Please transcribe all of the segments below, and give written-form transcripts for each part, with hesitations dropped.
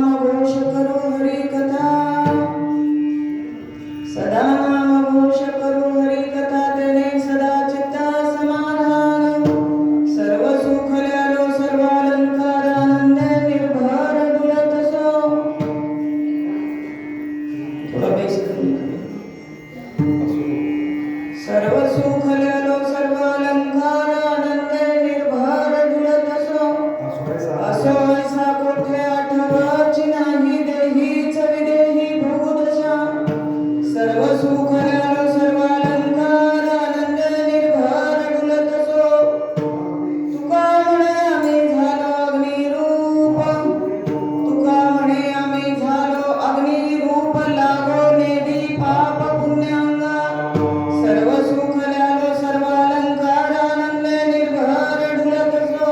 नाम घोष करो हरि कथा, सदा नाम घोष करो हरि कथा, तेने सदा चित्त समाधान, सर्व सुख ल्यालो सर्व अलंकार, आनंद निर्भर डुलत सो. थोडा बेस करून सर्व सुख ल्यालो सर्व अलंकार, आनंद निर्भर डुलत सो. असो ऐसा कोठे आठवाची नाही, देहीच विदेही भोगदशा. सर्व सुख ल्यालो सर्व अलंकार, आनंद निर्भर डुलत सो. तुका म्हणे आम्ही झालो अग्निरूप, तुका म्हणे आम्ही झालो अग्निरूप, लागो नेदी पाप पुण्यांगा. सर्व सुख ल्यालो सर्व अलंकार, आनंद निर्भर डुलत सो.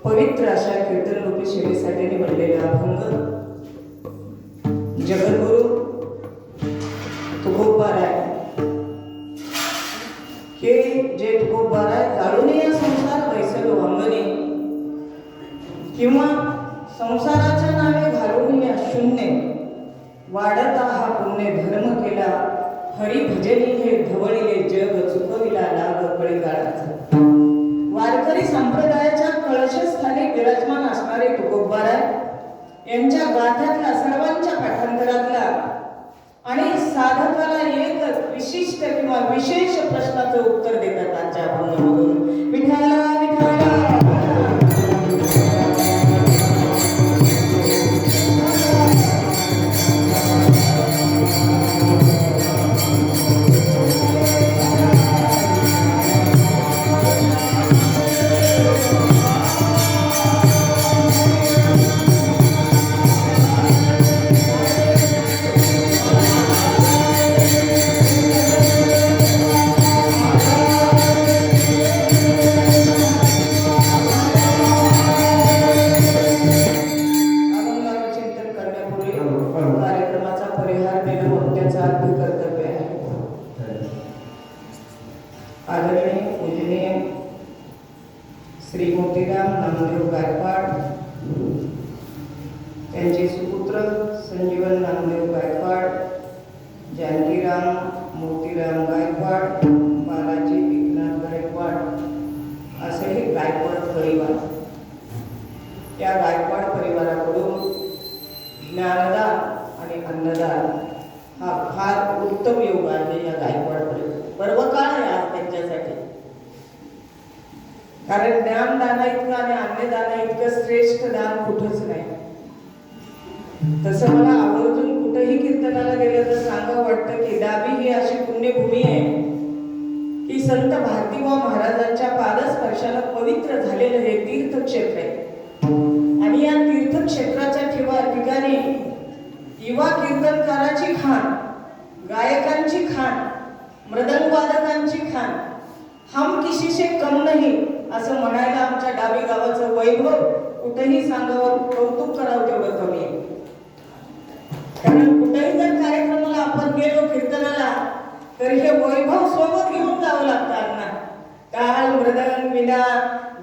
पवित्र अशा कीर्तन रूपी सेवेसाठी निवडलेला अभंग जगद्गुरु तुकोबाराय हे जे तुकोबाराय काढून या संसार वैसलो अंगणी किंवा संसाराच्या नावे घालून या शून्य वाढता हा पुण्य धर्म केला हरी भजनी हे धवळीले जग चुकविला लाग कळीगाळाचा. वारकरी संप्रदायाच्या कळशस्थानी विराजमान असणारे तुकोबाराय यांच्या गाथ्यातला सर्वांच्या पाठांतरातला आणि साधकाला एक विशिष्ट किंवा विशेष प्रश्नाचं उत्तर देतात आजच्या अभंगामधून. विठाला विठाला श्री मोतीराम नामदेव गायकवाड, त्यांचे सुपुत्र संजीवन नामदेव गायकवाड, जानकीराम मोतीराम गायकवाड, बालाजी एकनाथ गायकवाड असे हे गायकवाड परिवार. या गायकवाड परिवाराकडून ज्ञानदान आणि अन्नदान हा फार उत्तम योग आहे. या गायकवाड पर्वकाळ आहे आज त्यांच्यासाठी, कारण ज्ञानदाना इतकं आणि अन्नदाना इतकं श्रेष्ठ दान कुठंच नाही. तसं मला आवर्जून कुठेही कीर्तनाला गेलं तर सांगावं वाटतं की दाबी ही अशी पुण्यभूमी आहे की संत भारतीबा महाराजांच्या पादस्पर्शानं पवित्र झालेलं हे तीर्थक्षेत्र आहे. आणि या तीर्थक्षेत्राच्या ठिकाणी युवा कीर्तनकाराची खाण, गायकांची खाण, मृदंगवादकांची खाण हम किसी से कम नहीं असं म्हणायला आमच्या डाबी गावाचं वैभव कुठेही सांगावं, कौतुक करावं तेवढं कमी आहे. कारण कुठेही जर कार्यक्रमाला आपण गेलो कीर्तनाला तर हे वैभव सोबत घेऊन जावं लागतं ना. टाळ, मृदंग, विणा,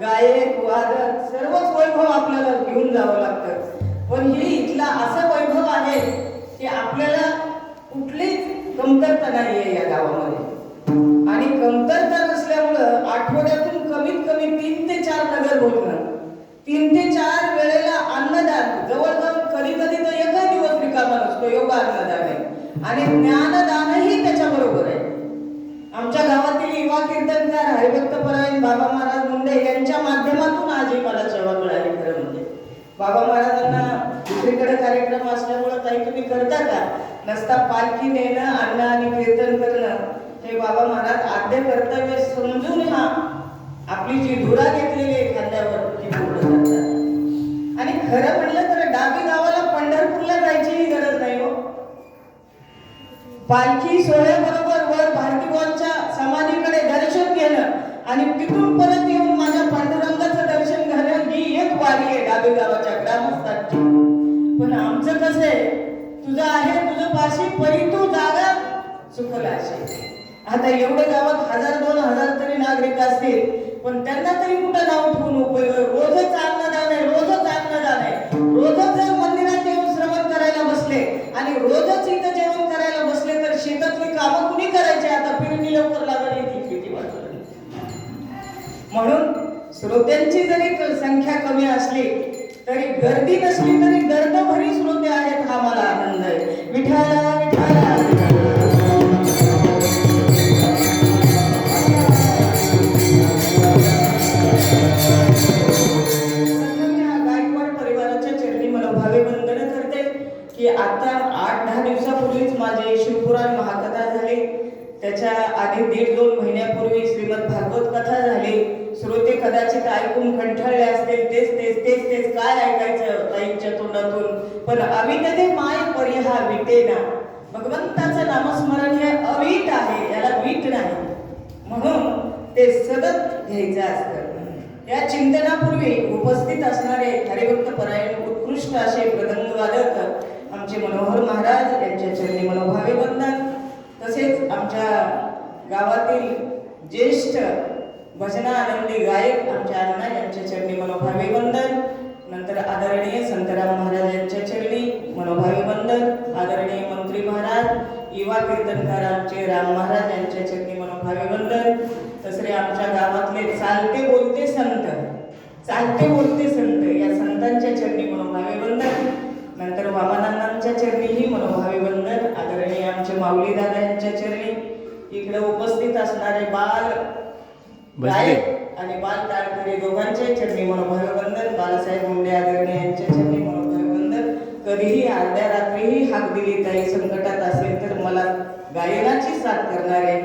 गायक, वादक सर्वच वैभव आपल्याला घेऊन जावं लागतं. पण हे इथला असं वैभव आहे की आपल्याला कुठलीच कमतरता नाही आहे या गावामध्ये. आणि कमतरता नसल्यामुळं आठवड्यातून कमीत कमी 3 ते 4 नगर भोजन, 3 ते 4 वेळेला अन्नदान, जवळजवळ कधी कधी तर एकही दिवस रिकामा नसतो, योगा अन्नदान आहे. आणि ज्ञानदानही त्याच्या बरोबर आहे. आमच्या गावातील युवा कीर्तनकार हरिभक्तपरायण बाबा महाराज मुंडे यांच्या माध्यमातून आज ही मला सेवा मिळाली. खरं म्हणजे बाबा महाराजांना दुसरीकडे कार्यक्रम असल्यामुळे काही तुम्ही करता का? नसता पालखी नेणं, अन्न आणि कीर्तन करणं हे बाबा महाराज आद्य कर्तव्य समजून हा आपली जी धुरा घेतलेली आहे खांद्यावर ती पूर्ण करतात. आणि खरं म्हणलं तर डाबी गावाला पंढरपूरला जायचीही गरज नाही हो. पालखी सोहळ्याबरोबर वर भारतीबांच्या समाधीकडे दर्शन घेणं आणि तिथून परत येऊन माझ्या पांडुरंगाचं दर्शन घेणं ही एक वारी आहे डाबी गावाच्या ग्रामस्थांची. पण आमचं कसं आहे, तुझं आहे तुझं पाशी परी तू जागा चुकला असे. आता एवढे गावात 1000-2000 तरी नागरिक असतील, पण त्यांना तरी कुठं नाव ठेवून उपयोग? रोजच अन्नदान आहे, रोजच अन्नदान आहे. रोजच जर मंदिरात येऊन श्रवण करायला बसले आणि रोजच इथं जेवण करायला बसले तर शेतातली कामं कुणी करायची? आता पेरणी लवकर लागली ती खेती बाजूला. म्हणून श्रोत्यांची जरी संख्या कमी असली तरी गर्दी नसली तरी गर्दभरी श्रोते आहेत हा मला आनंद आहे. विठाला विठाला की आता 8-10 दिवसापूर्वीच माझी शिवपुराण महाकथा झाली. त्याच्या आधी 1.5-2 महिन्यापूर्वी श्रीमद भागवत कथा झाली. श्रोते कदाचित ऐकून कंटाळले असतील, तेच तेच तेच तेच काय ऐकायचं ताईंच्या तोंडातून. पण अविटते माय परिहा विटेना, भगवंताचं नामस्मरण हे अवीट आहे, याला वीट नाही, म्हणून ते सतत घ्यायचं असतं. या चिंतनापूर्वी उपस्थित असणारे हरिभक्तपरायण उत्कृष्ट असे मृदंगवादक आमचे मनोहर महाराज यांच्या चरणी मनोभावे वंदन. तसेच आमच्या गावातील ज्येष्ठ भजना आनंदी गायक आमच्या अण्णा यांच्या चरणी मनोभावे वंदन. नंतर आदरणीय संतराम महाराज यांच्या चरणी मनोभावे वंदन. आदरणीय मंत्री महाराज, युवा कीर्तनकार आमचे राम महाराज यांच्या चरणी मनोभावे वंदन. तसरे आमच्या गावातले चालते बोलते चालते बोलते संत या संतांच्या चरणी मनोभावे वंदन. नंतर वामनांनांच्या चरणीही मनोभावे वंदन. आदरणीय आमचे माऊली दादा यांच्या चरणी, इकडे उपस्थित असणारे बाल गायक आणि बाल ताळकरी दोघांच्या चरणी मनोभावे वंदन. बाळासाहेब मुंडे आदरणीय यांच्या चरणी मनोभावे वंदन. कधीही अर्ध्या रात्रीही हाक दिली ताई संकटात असेल तर मला गायनाची साथ करणारे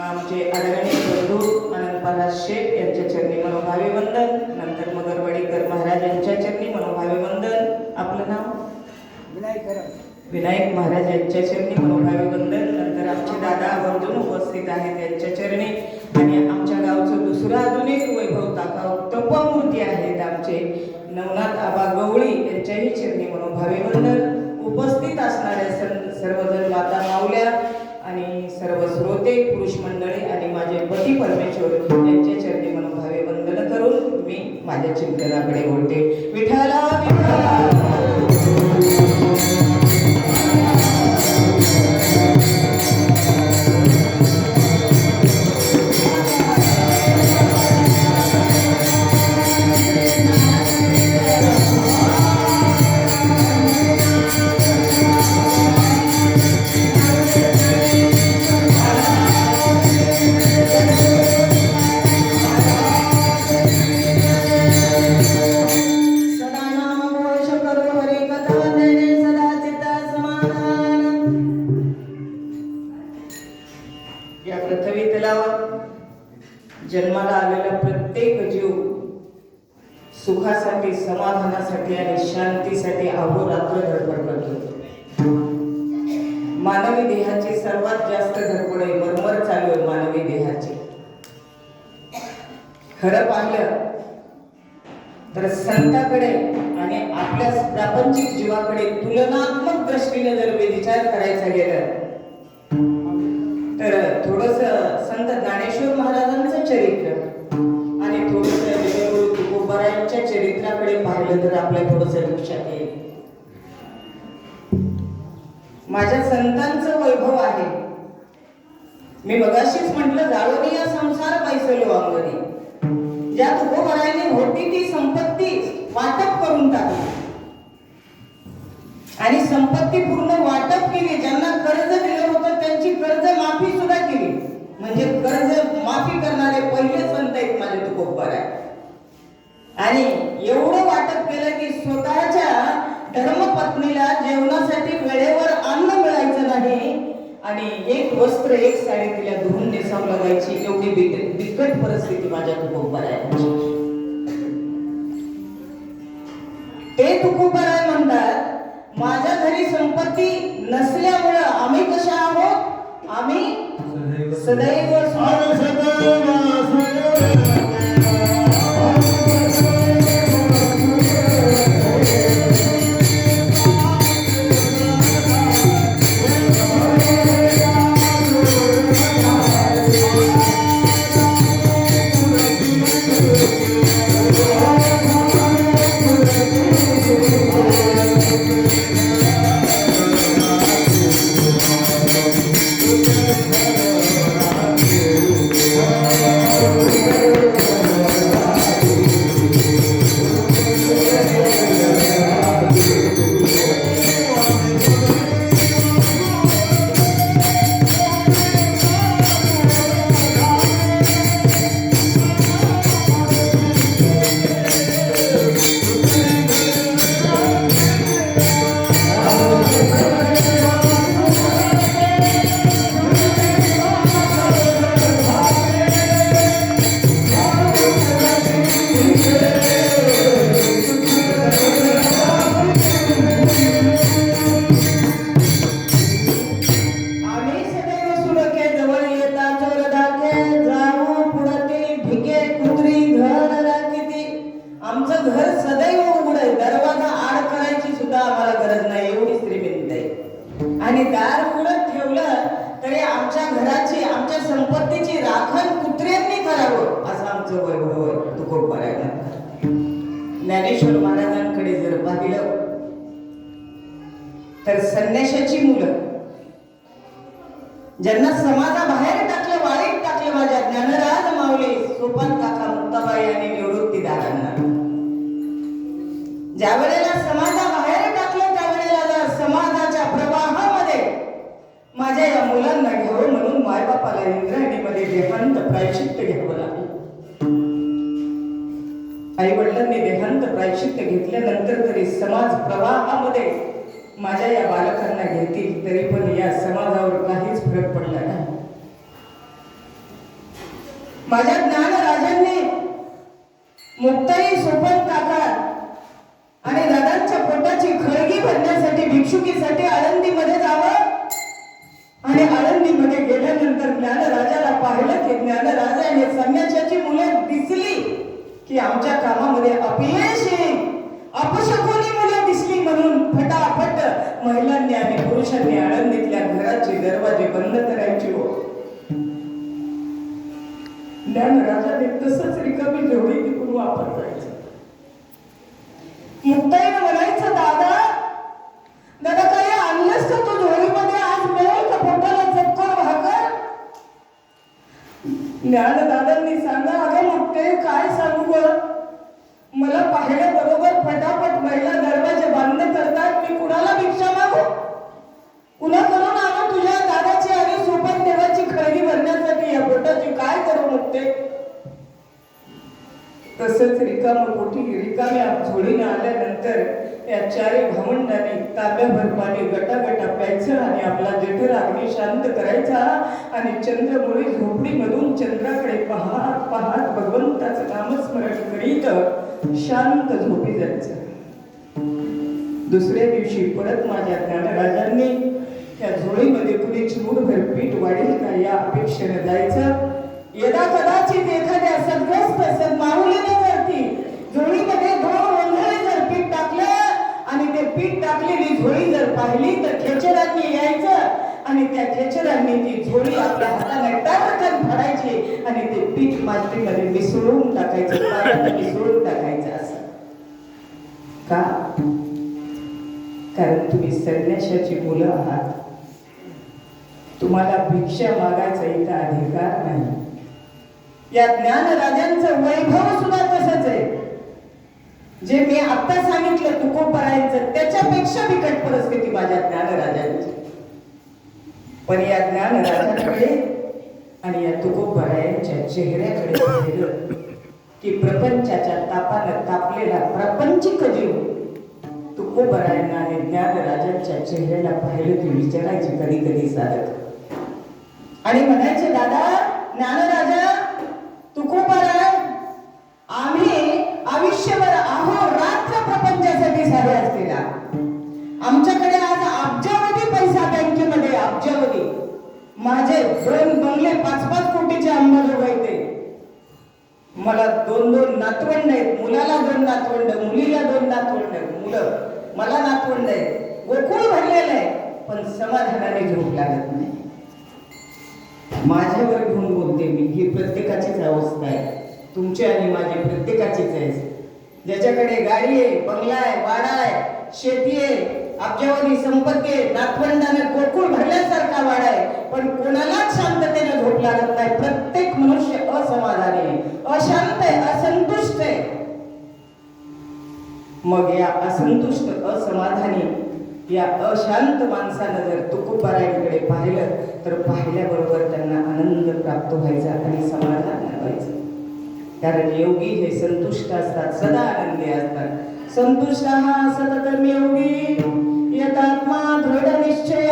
आमचे आदरणीय बंधू आनंद शेख यांच्या चरणी मनोभावे वंदन. नंतर मगरवाडीकर महाराज यांच्या चरणी मनोभावे वंदन. आपलं नाव? विनायक महाराज यांच्या चरणी मनोभावे वंदन. नंतर आमचे दादा आवर्जून उपस्थित आहेत यांच्या चरणी. आणि आमच्या गावचं दुसरं अजून एक वैभव तपमूर्ती आहेत आमचे नवनाथ आबा गवळी यांच्याही चरणी मनोभावे वंदन. उपस्थित असणाऱ्या सर्वजण माता माऊल्या आणि सर्व श्रोते पुरुष मंडळी आणि माझे पती परमेश्वर यांच्या चरणी मनोभावे वंदन करून मी माझ्या चिंतनाकडे वळते. विठ्ठला विठ्ठला. या पृथ्वी तलावर जन्माला आलेला प्रत्येक जीव सुखासाठी, समाधानासाठी आणि शांतीसाठी अहोरात्र धडपड करतो. मानवी देहाची सर्वात जास्त धडपड आहे, मरमर चालू आहे मानवी देहाची. खरं पाहिलं तर संताकडे आणि आपल्या प्रापंचिक जीवाकडे तुलनात्मक दृष्टीने जर विचार करायचा गेला तर थोडस संत ज्ञानेश्वर महाराजांचं चरित्र आणि थोडस जगद्गुरु तुकोबारायांच्या चरित्राकडे पाहिलं तर आपल्या थोडस लक्षात येईल. माझ्या संतांचं वैभव आहे. मी मगाशीच म्हटलं, जाळोनी या संसार पैसलो अंगणी. ज्या तुकोबारायांनी होती ती संपत्ती वाटप करून टाकली आणि संपत्ती पूर्ण वाटप केली. ज्यांना कर्ज दिलं होतं त्यांची कर्ज माफी सुद्धा केली. म्हणजे कर्ज माफी करणारे पहिले संत आहेत माझे तुकोबाराय. आणि एवढं वाटप केलं की स्वतःच्या धर्मपत्नीला जेवणासाठी वेळेवर अन्न मिळायचं नाही आणि एक वस्त्र एक साडी तिला धुवून नेसावं लागायची. एवढी बिकट परिस्थिती माझ्या तुकोबारायांची. ते तुकोबाराय म्हणतात, माझ्या घरी संपत्ती नसल्यामुळं आम्ही कशा आहोत? आम्ही सदैव आणि दार उघडत ठेवलं तरी आमच्या घराची, आमच्या संपत्तीची राखण कुत्र्यांनी करावं असं आमचं वैभव आहे तुकोबारायांना. ज्ञानेश्वर महाराजांकडे जर पाहिलं तर संन्याशाची मुलं ज्यांना समाजाबाहेर टाकलं, वाळीत टाकलं, माझ्या ज्ञानराज माऊली, सोपान काका, मुक्ताबाई आणि निवृत्तीदारांना ज्या वेळेला समाजाबाहेर टाकलं त्यावेळेला जर समाजाच्या प्रवाहामध्ये माझ्या या मुलांना घ्यावं म्हणून मायबापाला इंद्रायणीमध्ये देहांत प्रायश्चित्त घ्यावं लागलं. आई वडिलांनी देहांत प्रायश्चित्त घेतल्यानंतर तरी समाज प्रवाहामध्ये माझ्या या बालकांना घेतील तरी पण या समाजावर काहीच फरक पडला नाही. माझ्या ज्ञानराजांनी मुक्ताई सोपन काका आणि दादांच्या पोटाची खळगी भरण्यासाठी भिक्षुकीसाठी आळंदीमध्ये जावं आणि आळंदीमध्ये गेल्यानंतर ज्ञानराजाला पाहिलं की ज्ञानराजा हे संन्याशाची मुलं दिसली की आमच्या कामामध्ये अपयश येईल, अपशकुनी मुलं दिसली म्हणून फटाफट महिलांनी आणि पुरुषांनी आळंदीतल्या घराचे दरवाजे बंद करायचे हो. ज्ञानराजाने तसंच रिकामी जोडी टिकून वापर करायचं. मुक्ताईनं म्हणायचं दादा दादा काही आणलंस का तू झोळीमध्ये, आज मिळेल का पोटाला चक्कर भाकर? ज्ञानदादांनी सांगा अगं मुक्ते काय सांगू ग, मला पाहिल्याबरोबर फटाफट महिला दरवाजे बंद करतात, मी कुणाला भिक्षा मागू, कुणाकडून आणू तुझ्या दादाची आणि सोपन देवाची खळगी भरण्यासाठी या पोटाची काय करू मुक्ते? तसंच रिकाम्या झोळीने आल्यानंतर या चारी भावंडांनी तांब्याभर पाणी गटागटा प्यायचं आणि आपला जठर अग्नी शांत करायचा आणि चंद्रमुळी झोपडीमधून चंद्राकडे पाहत पाहत भगवंताचं नामस्मरण करीत शांत झोपी जायचं. दुसऱ्या दिवशी परत माझ्या ज्ञानराजांनी या झोळीमध्ये कुणी चिमूटभर पीठ वाढेल का या अपेक्षेने जायचं. यदा कदाचित एखाद्या सद्ग्रस्त सद्माऊलीने करती झोळीमध्ये 2 वंधळे जर पीठ टाकलं आणि ते पीठ टाकलेली झोळी जर पाहिली तर खेचरांनी यायचं आणि त्या खेचरांनी ती झोळी आपल्या हाताने टाकन फाडायची आणि ते पीठ मातीमध्ये मिसळून टाकायचं, पाण्यात मिसळून टाकायचं. असं का? कारण तुम्ही संन्याशाची मुलं आहात, तुम्हाला भिक्षा मागायचा इथं अधिकार नाही. या ज्ञानराजांचं वैभव सुद्धा तसंच आहे. जे मी आता सांगितलं तुकोबरायांचं त्याच्यापेक्षा बिकट परिस्थिती माझ्या ज्ञानराजांची. पण या ज्ञानराजांकडे आणि या तुकोबरायांच्या चेहऱ्याकडे पाहिलं की प्रपंचाच्या तापानं तापलेला प्रापंचिक जीव तुकोबरायांना आणि ज्ञानराजांच्या चेहऱ्याला पाहिलं की विचारायचे कधी कधी साधक आणि म्हणायचे दादा ज्ञानराजा तुकोबराय आम्ही आयुष्यभर अहोरात्र प्रपंचासाठी साध्याच केला. आमच्याकडे आज अब्जावधी पैसा बँकेमध्ये, अब्जावधी. माझे 2 बंगले 5-5 कोटीचे अंबाजोगाई. मला 2-2 नातवंड आहेत, मुलाला 2 नातवंड, मुलीला 2 नातवंड, मुलं मला नातवंड आहेत, गोकुळ भरलेलं आहे, पण समाधानाने झोप लागत नाही. माझ्यावर घेऊन बोलते मी, ही प्रत्येकाचीच अवस्था आहे, तुमची आणि माझी प्रत्येकाचीच आहे. ज्याच्याकडे गाडी आहे, बंगला आहे, वाडा आहे, शेती आहे, अब्जावधी संपत्ती आहे, नातवंडाने गोकुळ भरल्यासारखा वाडा आहे, पण कोणालाच शांततेने झोप लागत नाही. प्रत्येक मनुष्य असमाधानी आहे, अशांत आहे, असंतुष्ट आहे. मग या असंतुष्ट, असमाधानी, या अशांत माणसानं जर तुकोबरायांकडे पाहिलं तर पाहिल्याबरोबर त्यांना आनंद प्राप्त व्हायचा आणि समाधान व्हायचं. कारण योगी हे संतुष्ट असतात, सदा आनंदी असतात. संतुष्ट सततम योगी यतात्मा दृढ निश्चय.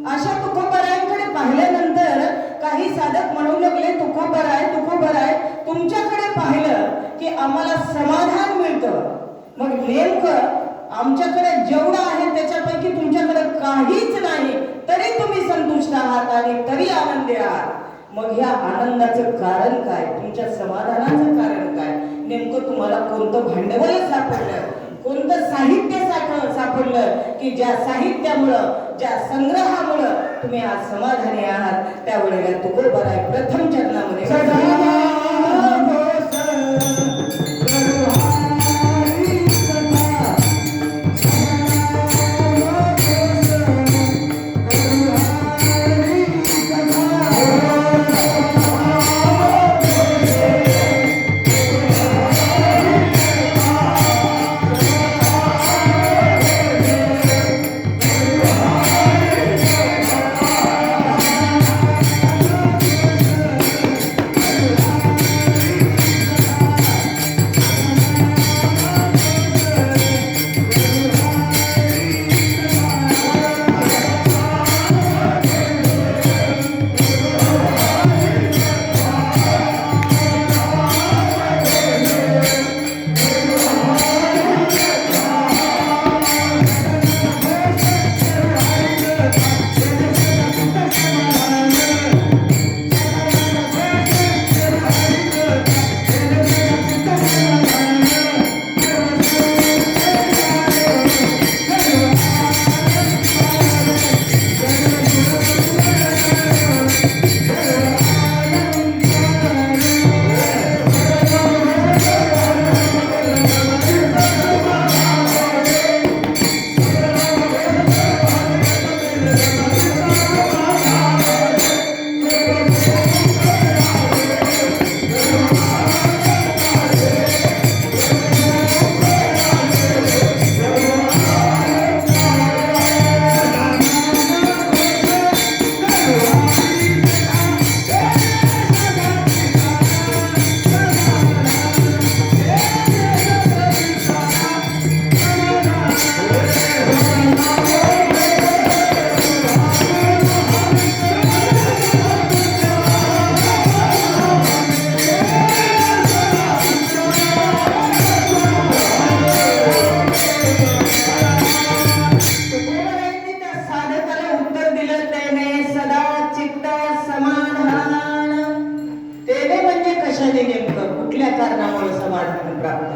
अशा तुकोबरायांकडे पाहिल्यानंतर काही साधक म्हणू लागले तुकोबराय तुकोबराय तुमच्याकडे पाहिलं की आम्हाला समाधान मिळतं. मग नेमकं आमच्याकडे जेवढं आहे त्याच्यापैकी तुमच्याकडे काहीच नाही तरी तुम्ही संतुष्ट आहात आणि तरी आनंदी आहात. मग ह्या आनंदाचं कारण काय, तुमच्या समाधानाचं कारण काय? नेमकं तुम्हाला कोणतं भांडवल सापडलं, कोणतं साहित्य सापडलं की ज्या साहित्यामुळं, ज्या संग्रहामुळं तुम्ही आज समाधानी आहात? त्यावेळेला तुकोबराय प्रथम चरणामध्ये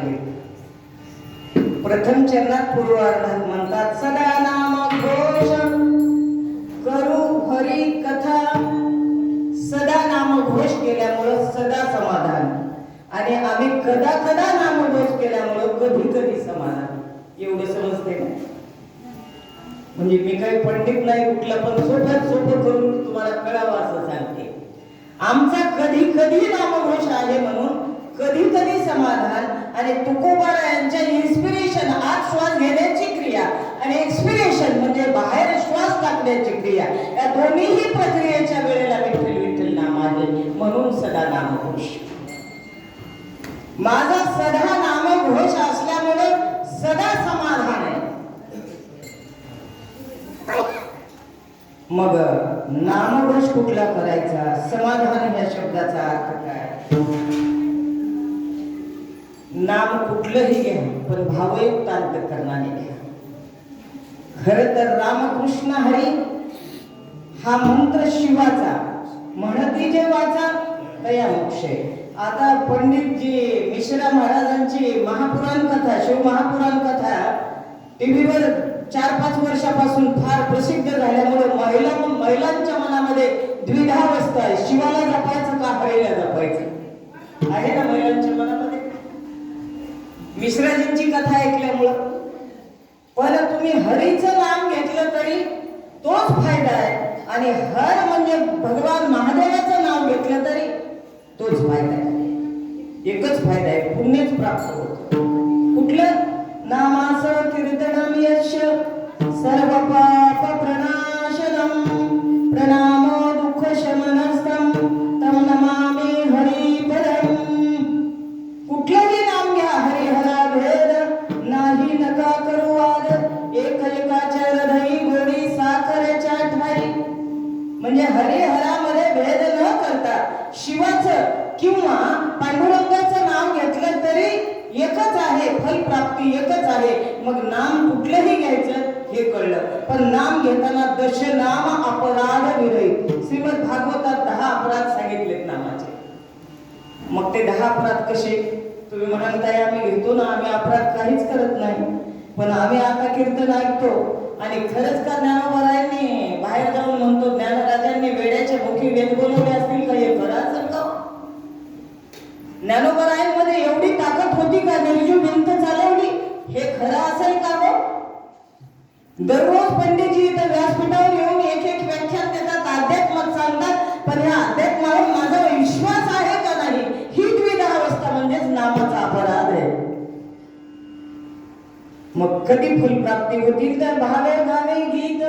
सांगितलं. प्रथम चरणात पूर्वार्धात म्हणतात सदा नाम घोष करू हरी कथा. सदा नामघोष केल्यामुळं सदा समाधान, आणि आम्ही कदा कदा नामघोष केल्यामुळं कधी कधी समाधान. एवढं समजते ना? म्हणजे मी काही पंडित नाही कुठला, पण सोप्यात सोपं करून तुम्हाला कळावं असं सांगते. आमचा कधी कधी नामघोष आहे म्हणून कधी कधी समाधान, आणि तुकोबारा यांच्या इन्स्पिरेशन, आत श्वास घेण्याची क्रिया आणि एक्सपिरेशन म्हणजे बाहेर श्वास टाकण्याची क्रिया, या दोन्हीही प्रक्रियेच्या वेळेला विठ्ठल विठ्ठल नाम आहे म्हणून सदा नामघोष. माझा सदा नामघोष असल्यामुळे सदा समाधान आहे. मग नामघोष कुठला करायचा, समाधान या शब्दाचा अर्थ काय? नाम कुठलंही घ्या पण भावयुक्त अंतःकरणाने घ्या. खरं तर रामकृष्ण हरी हा मंत्र शिवाचा, म्हणती जे वाचा तया मोक्ष. आता पंडितजी मिश्रा महाराजांची महापुराण कथा, शिव महापुराण कथा टीव्हीवर 4-5 वर्षापासून फार प्रसिद्ध झाल्यामुळे महिलांच्या मनामध्ये द्विधावस्था आहे. शिवाला जपायचं का हरीला जपायचं आहे ना महिलांच्या मनामध्ये, मिश्राजींची कथा ऐकल्यामुळं. पण तुम्ही हरीचं नाम घेतलं तरी तोच फायदा आहे, आणि हर म्हणजे भगवान महादेवाचं नाव घेतलं तरी तोच फायदा आहे. एकच फायदा आहे, पुण्यच प्राप्त होतं. कुठलं? नामाचं कीर्तनम यश सर्व पाप प्रणाशनम प्रणामो दुःख शमनस्तम तम नमामि हरिपदम. कुठलंही नाम घ्या, हरिहरा भेद नाही नका करू वाद, एक एकाच्या हृदयी गोडी साखरेच्या ठाई. म्हणजे हरिहरामध्ये भेद न करता शिवाचं किंवा पांडुरंगाचं नाव घेतलं तरी एकच आहे, फलप्राप्ती एकच आहे. मग नाम कुठलंही घ्यायचं हे कळलं, पण नाम घेताना दश नाम अपराध विरहित. श्रीमद भागवतात 10 अपराध सांगितलेत नामाचे. मग ते 10 अपराध कसे? तुम्ही म्हणाल ताई आम्ही घेतो ना, आम्ही अपराध काहीच करत नाही. पण आम्ही आता कीर्तन ऐकतो आणि खरंच का ज्ञानोबरायांनी बाहेर जाऊन म्हणतो ज्ञानराजांनी वेड्याच्या मुखी वेद बोलवले असतील का, हे खरं असेल का? ज्ञानोबरायांमध्ये एवढी ताकद होती का, निर्जू भिंत चालवली, हे खरं असेल का हो? दररोज पंडितजी इथं व्यासपीठावर येऊन एक एक व्याख्यान देतात, अध्यात्मात सांगतात, पण या अध्यात्मावर माझा विश्वास आहे का नाही, ही द्विधावस्था म्हणजेच नामाचा अपराध आहे. मग कधी फलप्राप्ती होतील तर भावे भावे गीत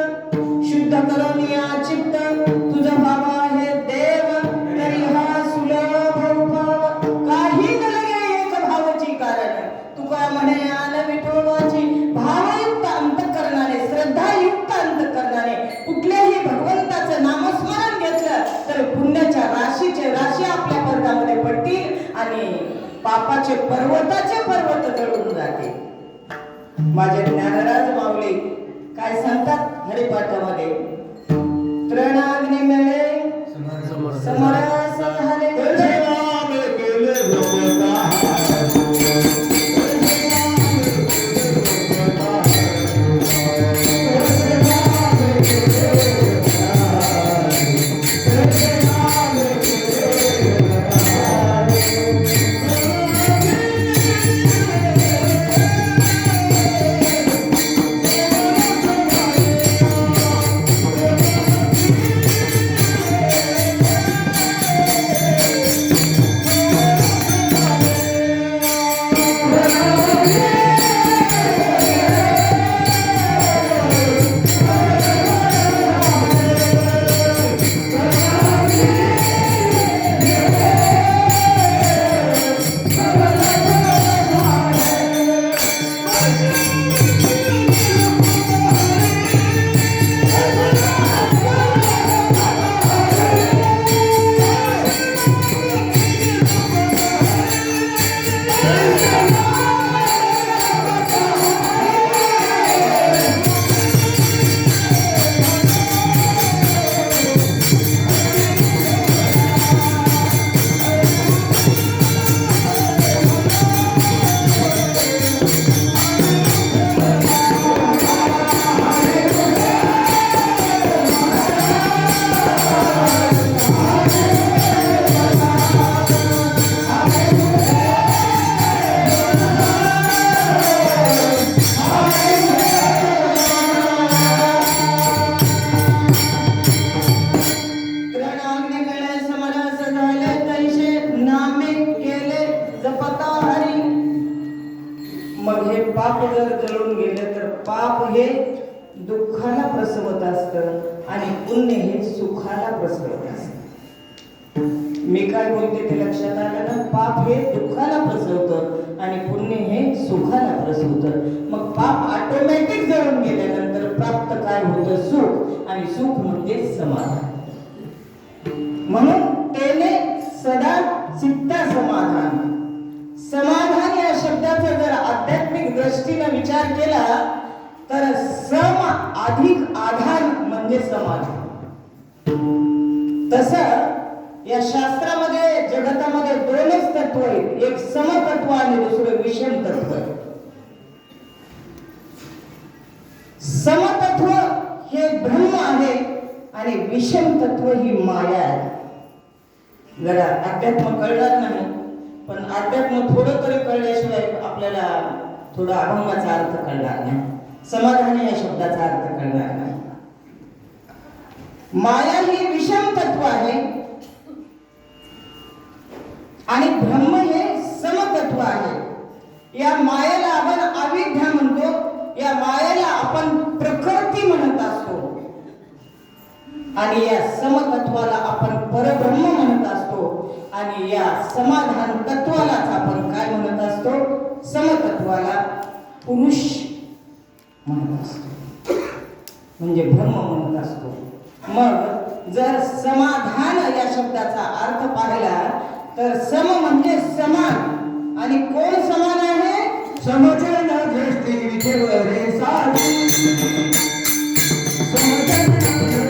शुद्ध करोनिया चित्त तुझं बाबा हे देव तरी हा सुलभ भाव. काही न लगे एक भावाची कारण तुका म्हणे आन विठोबाची. भावयुक्त अंतःकरणाने, श्रद्धायुक्त अंतःकरणाने कुठल्याही भगवंताचं नामस्मरण घेतलं तर पुण्याच्या राशीचे राशी आपल्या पर्दामध्ये पडतील आणि पापाचे पर्वताचे पर्वत जळून जातील. माझे ज्ञानराज माऊली काय सांगतात हरिपाठामध्ये? त्रणाग्नी मिळे समरस झाले पाप जर जळून गेलं तर पाप हे दुःखाला प्रसवत असतं आणि पुण्य हे सुखाला प्रसवत असतं. मी काय बोलते ते लक्षात आलं ना? पाप हे दुःखाला प्रसवतं आणि पुण्य हे सुखाला प्रसवतं. मग पाप ऑटोमॅटिक जळून गेल्यानंतर प्राप्त काय होतं? सुख. आणि सुख म्हणजे समाधान. म्हणून तेने सदा चित्ता समाधान. समाधान या शब्दाचा जर आध्यात्मिक दृष्टीने विचार केला तर सम अधिक आधार म्हणजे समाधान. तसं या शास्त्रामध्ये जगतामध्ये दोनच तत्व आहेत, एक समतत्व आणि दुसरं विषम तत्व. समतत्व हे ब्रह्म आहे आणि विषम तत्व ही माया आहे. जरा अध्यात्म कळणार नाही, पण अध्यात्म थोडं तरी कळल्याशिवाय आपल्याला थोडा अभंगाचा अर्थ कळणार नाही, समाधान या शब्दाचा अर्थ कळणार नाही. माया ही विषम तत्व आहे आणि ब्रह्म हे समतत्व आहे. या मायेला आपण अविद्या म्हणतो, या मायेला आपण प्रकृती म्हणत असतो आणि या समतत्वाला आपण परब्रह्म म्हणत असतो आणि या समाधान तत्वालाच आपण काय म्हणत असतो? समतत्वाला पुरुष म्हणत असतो, म्हणजे ब्रह्म म्हणत असतो. मग जर समाधान या शब्दाचा अर्थ पाहिला तर सम म्हणजे समान. आणि कोण समान आहे? समजन दृष्टी विठेवरे सारी. समजन दृष्टी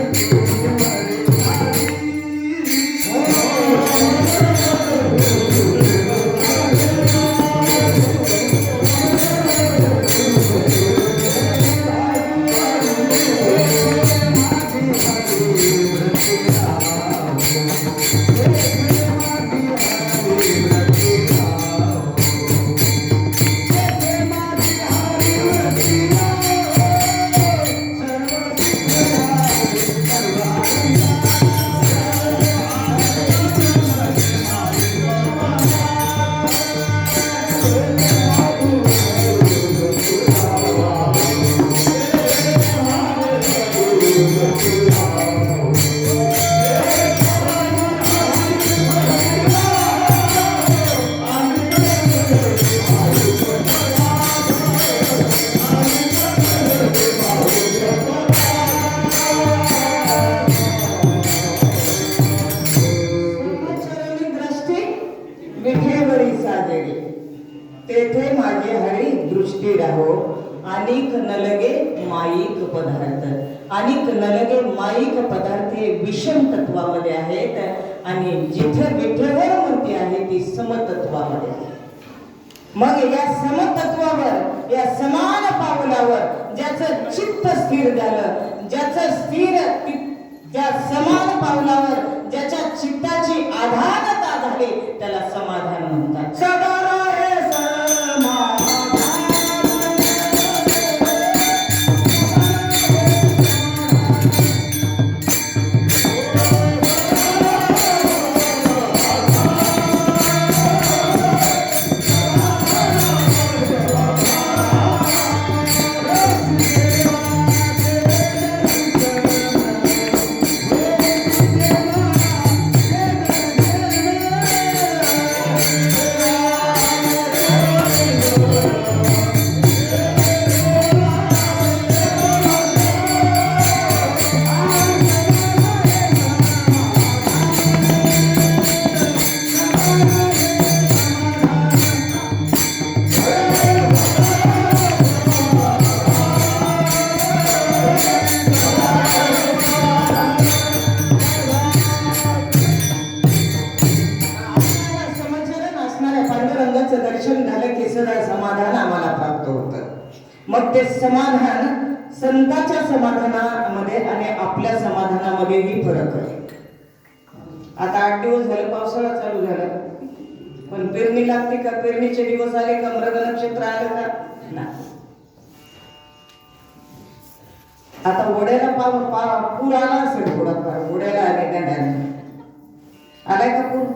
विठेवरे सारी. तेथे माझे हरी दृष्टी राहो. अनेक नलगे माईक पदार्थ. अनेक नलगे माईक पदार्थ हे विषम तत्वामध्ये आहेत आणि जिथे विठेवर मूर्ती आहे ती समतत्वामध्ये आहे. मग या समतत्वावर, या समान पावलावर ज्याचं चित्त स्थिर झालं, ज्याचं स्थिर त्या समान पावलावर ज्याच्या चित्ताची आधारता झाली त्याला समाधान म्हणतात. समाधान. दर्शन झालं की सदा समाधान आम्हाला प्राप्त होतं. मग ते समाधान संतांच्या समाधानामध्ये आणि आपल्या समाधानामध्येही फरक आहे. आता 8 दिवस झाले पावसाळा चालू झाला, पण पेरणी लागते का? पेरणीचे दिवस आले का? मृग नक्षत्र आले का? नाही. आता ओढ्याला पूर आला असेल थोडाफार, ओढ्याला आले गंडाने आलाय का पूर?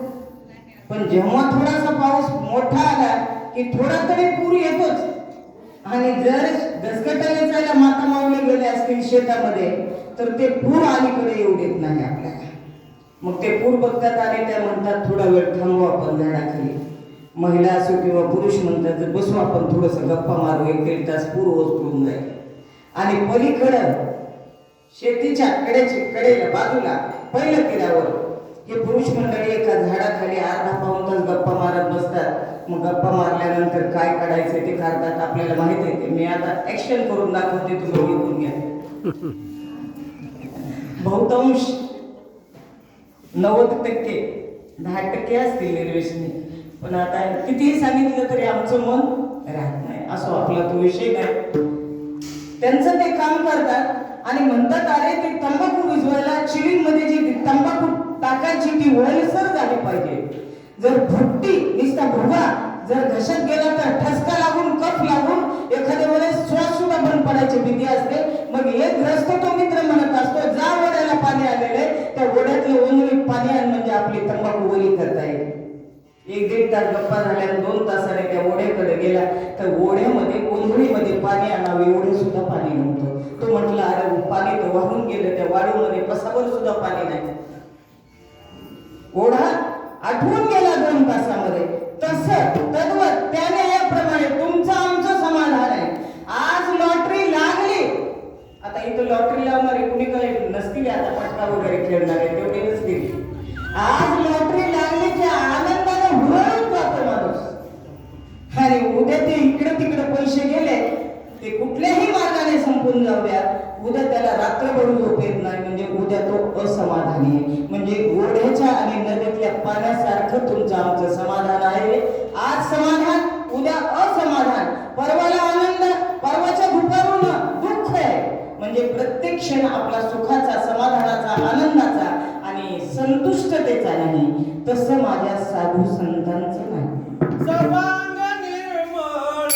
पण जेव्हा थोडासा पाऊस मोठा आला की थोडा तरी पूर येतोच. आणि जर घसघटायला माता माऊली गेले असतील शेतामध्ये तर ते पूर अलीकडे येऊ देत नाही आपल्याला. मग ते पूर बघतात आणि त्या म्हणतात थोडा वेळ थांबू आपण झाडाखाली. महिला असो किंवा पुरुष म्हणतात जर बसू आपण थोडंसं गप्पा मारू, एक दीड तास पूर ओसरून जाईल. आणि पलीकडं शेतीच्या कडेला बाजूला पहिल्या तीरावर हे पुरुष मंडळी एका झाडाखाली अर्धा पाऊण तास गप्पा मारत बसतात. मग गप्पा मारल्यानंतर काय काढायचं ते काढतात. आपल्याला माहित आहे. मी आता ऍक्शन करून दाखवते, तुम्ही ओळखून घ्या. बहुतांश 90% 10% असतील निर्वेशनी, पण आता कितीही सांगितलं तरी आमचं मन राहत नाही. असो, आपला तो विषय नाही. त्यांचं ते काम करतात आणि म्हणतात अरे ते तंबाखू विजवायला चिलीमध्ये जी तंबाखू टाकायची ती ओलसर झाली पाहिजे. जर भुट्टी नुसता भुगा जर घशात गेला तर ठसका लागून कफ लागून एखाद्या वेळेस श्वास सुद्धा बंद पडायची भीती असते. मग एक ग्रस्त तो मित्र म्हणत असतो जा ओढ्याला पाणी आलेले त्या ओढ्यातले ओंजळीत पाणी आण म्हणजे आपली तंबाखू ओली करता येईल. एक दीड तास गप्पा झाल्या 2 तासाने त्या ओढ्याकडे गेला तर ओढ्यामध्ये ओंजळीमध्ये पाणी आणावं एवढं सुद्धा पाणी नव्हतं. तो म्हटला अरे पाणी तर वाहून गेलं, त्या वाळूमध्ये पसाभर सुद्धा पाणी नाही. ओढा आठवून गेला 2 तासामध्ये. तसं तद्वत त्याने याप्रमाणे तुमचं आमचं समाधान आहे. आज लॉटरी लागली, आता इथं लॉटरी लावणारे कुणी काही नसतील, आता पटका वगैरे खेळणारे तेवढे नसतील. आज लॉटरी लागली की आनंदाने हुरळून जातो माणूस. आणि उद्या ते इकडे तिकडे पैसे गेले ते कुठल्याही मार्गाने संपून जाऊया, उद्या त्याला रात्रभर झोप येत नाही. म्हणजे उद्या तो असमाधानी आहे. म्हणजे ओढ्याच्या आणि नदीतल्या पाण्यासारखं तुमचं आमचं समाधान आहे. आज समाधान, उद्या असमाधान, परवाला आनंद, परवाच्या दुपारून दुःख आहे. म्हणजे प्रत्येक क्षण आपला सुखाचा, समाधानाचा, आनंदाचा आणि संतुष्टतेचा नाही. तसं माझ्या साधू संतांचं नाही. सर्वांग निर्मळ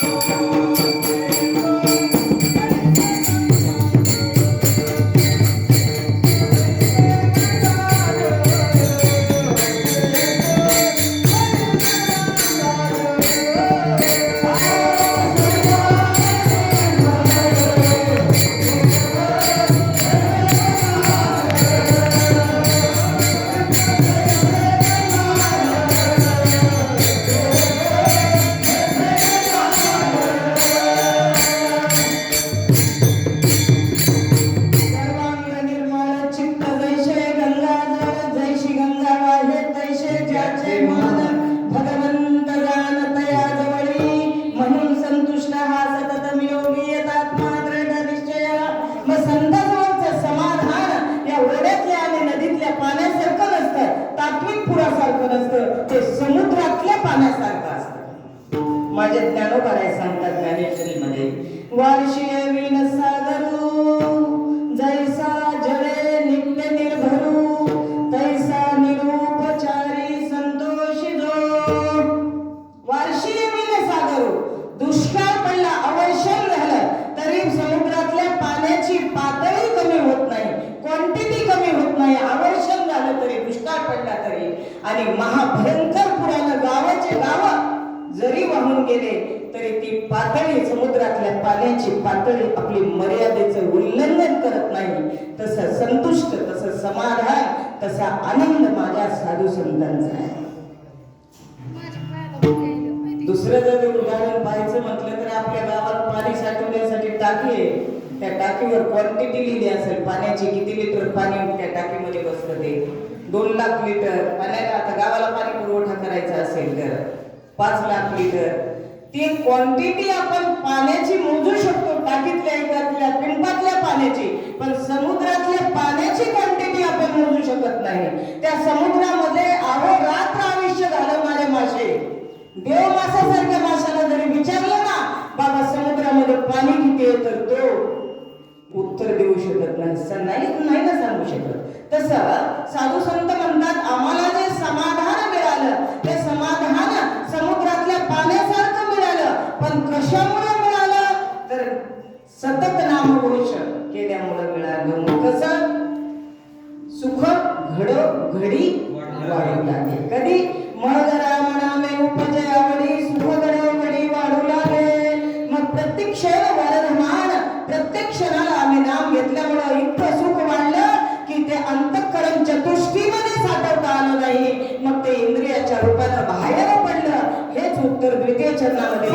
समुद्रातल्या पाण्यासारखं असतं. माझे ज्ञानोबाराय सांगतात ज्ञानेश्वरीमध्ये, वार्षिय वीण सागरू जैसा जळे नित्य निर्भरू तैसा निरूपचारी संतोषी जो. वार्षिय वीण सागरू, दुष्काळ पडला, अवैषण झालं तरी समुद्रातल्या पाण्याची पातळी कमी होत नाही, क्वांटिटी कमी होत नाही. अवैषण झालं तरी, दुष्काळ पडला तरी, आणि महाभयंकर पुरानं गावाचे गाव जरी वाहून गेले तरी ती पातळी, समुद्रातल्या पाण्याची पातळी आपली मर्यादेचं उल्लंघन करत नाही. तसं संतुष्ट, तसं समाधान, तसा आनंद माझ्या साधू संतांचा आहे. दुसरं जर उदाहरण पाहायचं म्हटलं तर आपल्या गावात पाणी साठवण्यासाठी टाकी आहे. त्या टाकीवर क्वांटिटी लिहिली असेल पाण्याची, किती लिटर पाणी त्या टाकीमध्ये बसतं ते 2 लाख लिटर पाण्याला. आता गावाला पाणी पुरवठा करायचा असेल तर 5 लाख लिटर. ती क्वांटिटी आपण पाण्याची मोजू शकतो, टाकीतल्या एकातल्या पिंपातल्या पाण्याची, पण समुद्रातल्या पाण्याची क्वांटिटी आपण मोजू शकत नाही. त्या समुद्रामध्ये अहोरात्र आयुष्य घालवणारे मासे, देव मासासारख्या माशाला जरी विचारलं ना बाबा समुद्रामध्ये पाणी किती आहे तर तो उत्तर देऊ शकत नाही ना सांगू शकत. तसं साधू संत म्हणतात आम्हाला जे समाधान मिळालं ते समाधान समुद्रातल्या पाण्यासारखं मिळालं. पण कशामुळे मिळालं तर सतत नामघोष केल्यामुळे मिळालं. कसं सुख घडी वाढू लागेल. कधी मग राम नामे उपजय आवडी सुख घडी वाढू लागेल. मग प्रत्यक्ष चरणामध्ये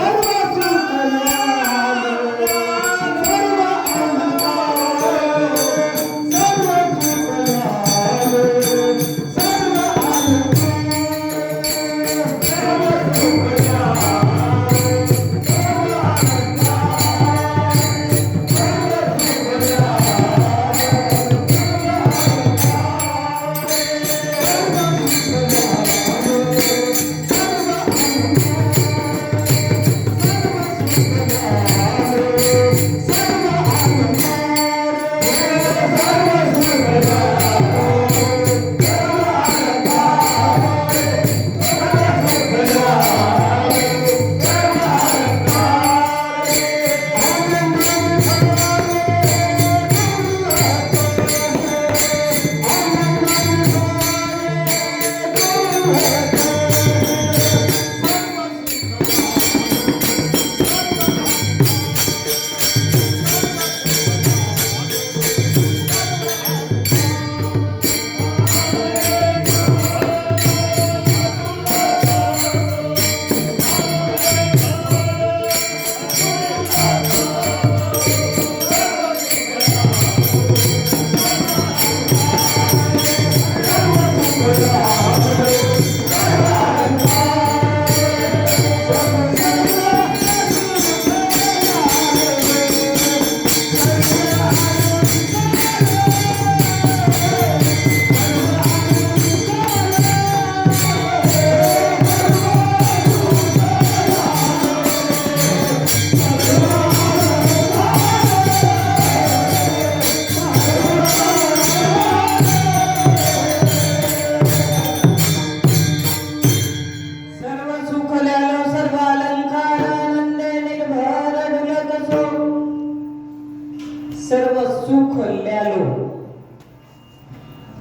सर्व सुख ल्यालो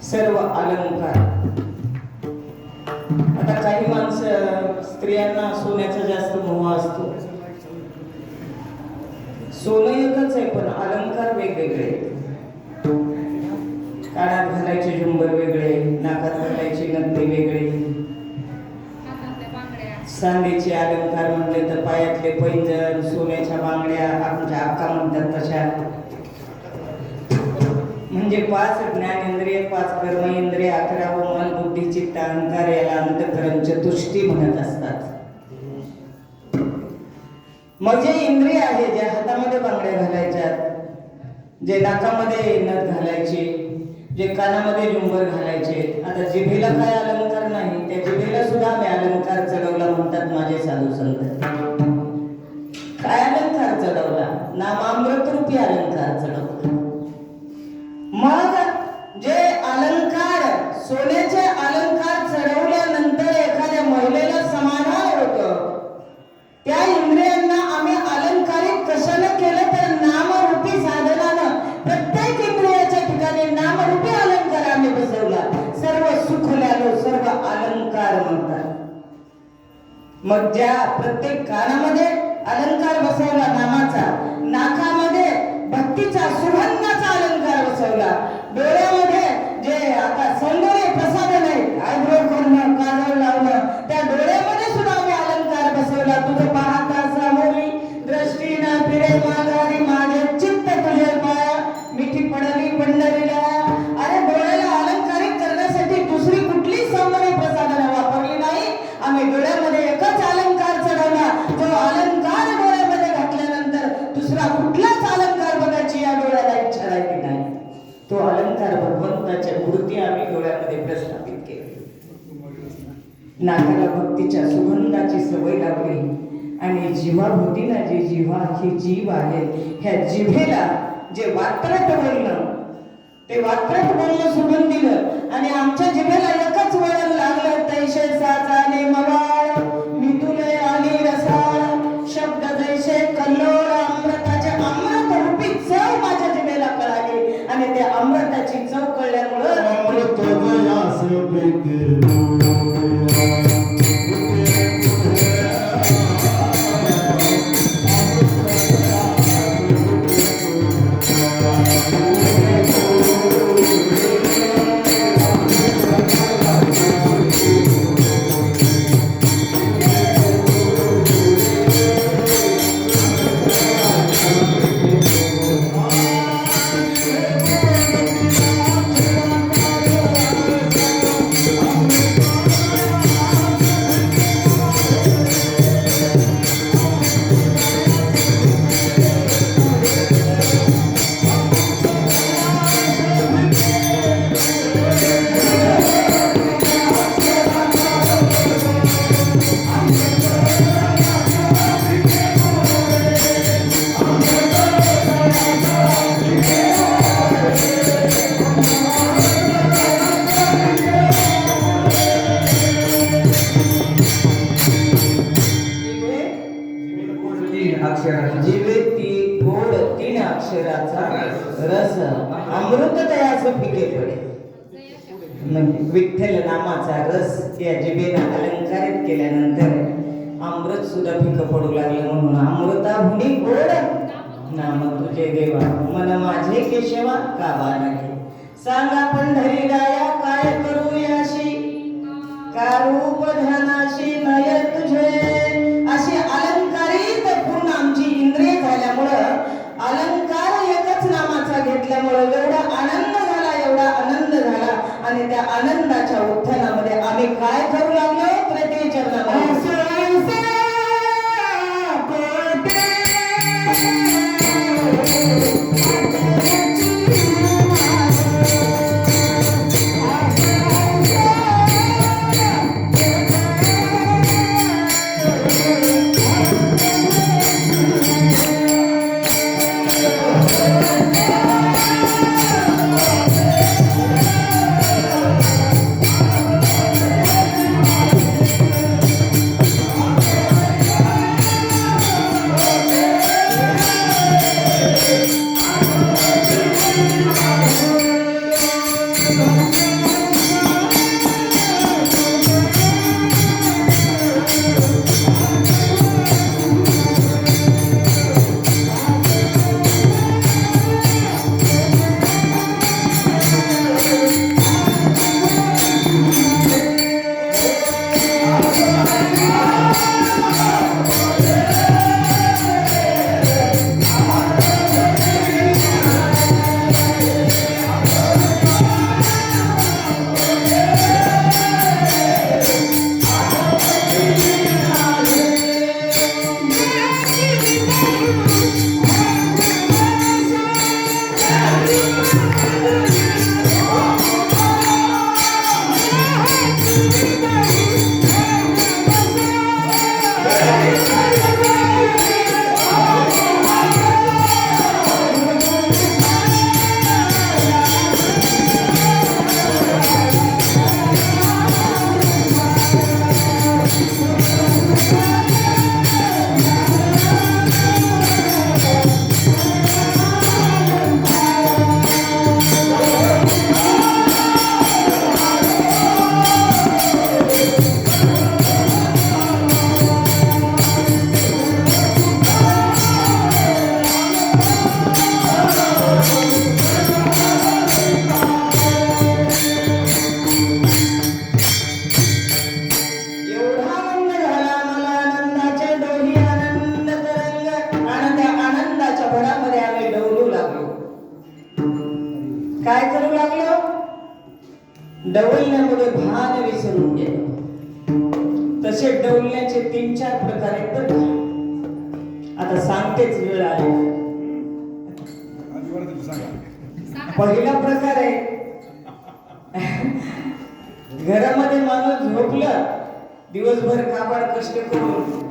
सर्व अलंकार. आता काही माणसं स्त्रियांना सोन्याचा जास्त मोह असतो. सोनं एकच आहे पण अलंकार वेगवेगळे. कानात घालायचे झुंबर वेगळे, नाकात घालायचे नथनी वेगळे, चांदीचे अलंकार म्हणले तर पायातले पैंजण, सोन्याच्या बांगड्या आमच्या अक्का म्हणतात तशा. म्हणजे 5 ज्ञानेंद्रिय, 5 कर्मेंद्रिय, 11 मन, बुद्धी, चित्त, अहंकार याला अंतःकरण चतुष्टी म्हणत असतात. मग जे इंद्रिय आहे, जे हातामध्ये बांगड्या घालायच्या, जे नाकामध्ये नथ घालायचे, जे कानामध्ये झुंबर घालायचे, आता जिभेला काय अलंकार नाही, त्या जिभेला सुद्धा आम्ही अलंकार चढवला म्हणतात माझे साधू संत. काय अलंकार चढवला? नामामृत रूपी अलंकार चढवला. मग जे अलंकार, सोन्याचे अलंकार चढवल्यानंतर एखाद्या महिलेला समाधान होतं. त्या इंद्रियांना आम्ही अलंकारित कशाने केलं तर नामरूपी साधनानं प्रत्येक इंद्रियाच्या ठिकाणी नामरूपी अलंकार आम्ही बसवला. सर्व सुख ल्यालो सर्व अलंकार म्हणतात. मग ज्या प्रत्येक कानामध्ये अलंकार बसवला नामाचा, नाकामध्ये भक्तीचा सुगंधाचा अलंकार बसवला, डोळ्यामध्ये जे आता सौंदर्य प्रसाधन आहेत, आयब्रो करणं, काजळ लावणं, त्या डोळ्यामध्ये सुद्धा आम्ही अलंकार बसवला. तुझं पाहता सामोरी दृष्टी ना फिरे माघारी, माझे चित्त तुझे पाया मिठी पडली पंढरीला. अरे डोळ्याला अलंकारित करण्यासाठी दुसरी कुठली सौंदर्य प्रसाधनं वापरली नाही. आम्ही डोळ्यामध्ये एकच अलंकार चढवला. जो अलंकार डोळ्यामध्ये घातल्यानंतर दुसरा कुठलाच अलंकार बघायची या डोळ्याला इच्छा राहिली नाही. तो अलंकार भगवंताच्या मूर्ती आम्ही डोळ्यामध्ये प्रस्थापित केली. नाकाला भक्तीच्या सुगंधाची सवय लावली आणि जीवा होती ना, जी जीवा ही जीव आहे, ह्या जिभेला जे वात्रट बोलणं, ते वात्रट बोलणं सोडून दिलं आणि आमच्या जिभेला एकच वळण लागलं. तैसे साचाने मवाळ मितुले आणि रसाळ, शब्द जैसे कल्लोळ, अमृताचे अमृत रूपी चव माझ्या जिभेला कळाली आणि त्या अमृताची चव कळल्यामुळं तीन अक्षराचा जिवेती गोड 3 अक्षराचा रस अमृत तयाचं फिके पडे. म्हणजे विठ्ठल नामाचा रस या जिभेनं अलंकारित केल्यानंतर अमृत सुद्धा फिकं पडू लागलं. म्हणून अमृता हुनी गोड नाम तुझे देवा मन माझे केशवा कावा नाही. सांगा पंढरी राया काय करू याशी का रूप धनाशी नय तुझे. अशी अलंकारित पूर्ण आमची इंद्रिय झाल्यामुळं अलंकार एकच नामाचा घेतल्यामुळं एवढा आनंद झाला, एवढा आनंद झाला. आणि त्या आनंदाच्या उत्थानामध्ये आम्ही काय करू लागलो तृतीय चरणामध्ये काय करू लागलो डवलण्यामध्ये भान विसरून गेलो. तसे डवलण्याचे 3-4 प्रकार आहेत बरं का. आता सांगतेच वेळ आली. पहिला प्रकार आहे घरामध्ये माणूस झोपला दिवसभर काबाड कष्ट करून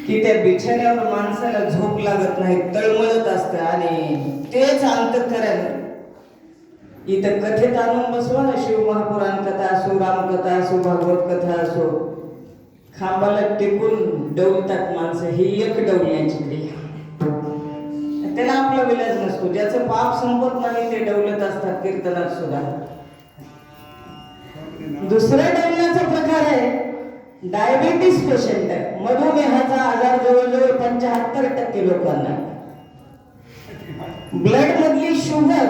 की त्या बिछाण्यावर माणसाला झोप लागत नाही, तळमळत असतं. आणि तेच अंतःकरण इथं कथेत आणून बसवा ना, शिव महापुराण कथा असो, रामकथा असो, भागवत कथा असो, खांबाला टेकून डवलतात माणसं. ही एक डवलण्याची क्रिया. त्याला आपला विलाज नसतो. ज्याचं पाप संपत नाही ते डवलत असतात कीर्तनात सुद्धा. दुसरा डवलण्याचा प्रकार आहे डायबिटीस पेशंट. मधुमेहाचा आजार जवळजवळ 75% लोकांना. ब्लड मधली शुगर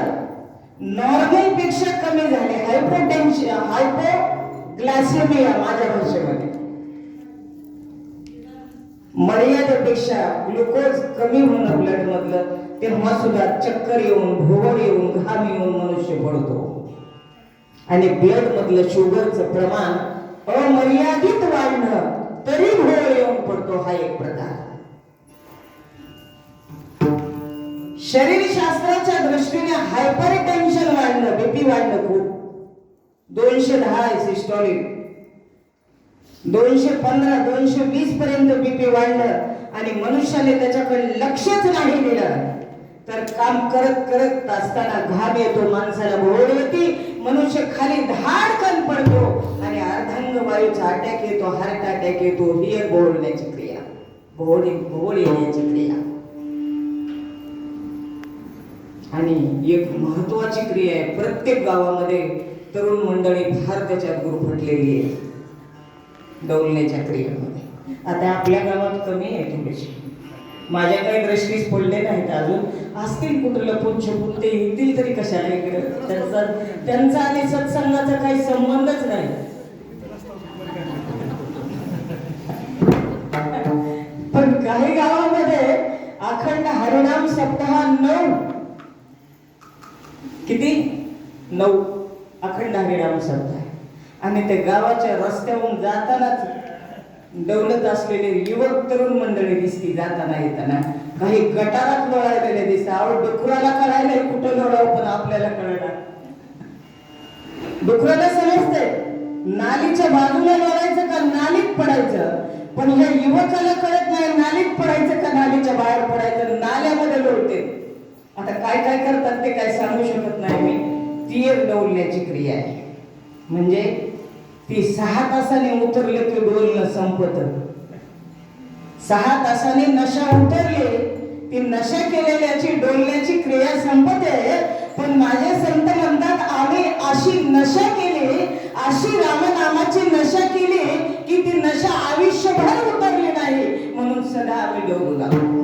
नॉर्मल पेक्षा कमी झाली. हायपोटेन्शन, हायपोग्लायसेमिया माझ्या भाषेमध्ये. मर्यादेपेक्षा ग्लुकोज कमी होणं ब्लड मधलं, तेव्हा सुद्धा चक्कर येऊन, भोवळ येऊन, घाम येऊन मनुष्य पडतो. आणि ब्लड मधलं शुगरचं प्रमाण अमर्यादित वाढणं तरी भोवळ येऊन पडतो. हा एक प्रकार. शरीरशास्त्राच्या दृष्टीने हायपर टेन्शन वाढणं, बीपी वाढणं खूप. 210 आहे सिस्टोलिक, 215, 220 पर्यंत बीपी वाढलं आणि मनुष्याने त्याच्याकडे लक्षच नाही दिलं तर काम करत करत असताना घाम येतो, माणसाला भोवळ येते, मनुष्य खाली धाडकन पडतो आणि अर्धांग वायूचा अटॅक येतो, हार्ट अटॅक येतो. ही एक भोवळण्याची क्रिया. भोवळ येण्याची क्रिया. आणि एक महत्वाची क्रिया आहे, प्रत्येक गावामध्ये तरुण मंडळी फार त्याच्यात गुरफटलेली आहे, डोलण्याच्या क्रियेमध्ये. आता आपल्या गावात कमी आहे थोडीशी, माझ्या काही दृष्टीस पडले नाहीत अजून, असतील कुठं लपून छपून, ते येतील तरी कशाला इकडे. त्यांचा आणि सत्संगाचा काही संबंधच नाही. पण काही गावामध्ये अखंड हरिनाम सप्ताह 9 किती 9 अखंड हरिनाम सप्ताह. आणि ते गावाच्या रस्त्यावरून जातानाच डौलत असलेले युवक तरुण मंडळी दिसती जाताना येताना. काही गटारात लोळायलेले दिसतात. आवड डुकराला कळायला कुठं लोळावं, पण आपल्याला कळणार. डुकराला समजते नालीच्या बाजूला लोळायचं का नालीत पडायचं, पण या युवकाला कळत नाही नालीत पडायचं का नालीच्या बाहेर पडायचं. नाल्यामध्ये लोळते. आता काय काय करतात ते काय सांगू शकत नाही मी. ती एक डोलण्याची क्रिया आहे. म्हणजे ती 6 तासाने उतरले की डोलणं संपत. 6 तासाने नशा उतरली, ती नशा केलेल्याची डोलण्याची क्रिया संपते. पण माझे संत म्हणतात आम्ही अशी नशा केली, अशी रामनामाची नशा केली की ती नशा आयुष्यभर उतरली नाही, म्हणून सदा आम्ही डोलू लागलो.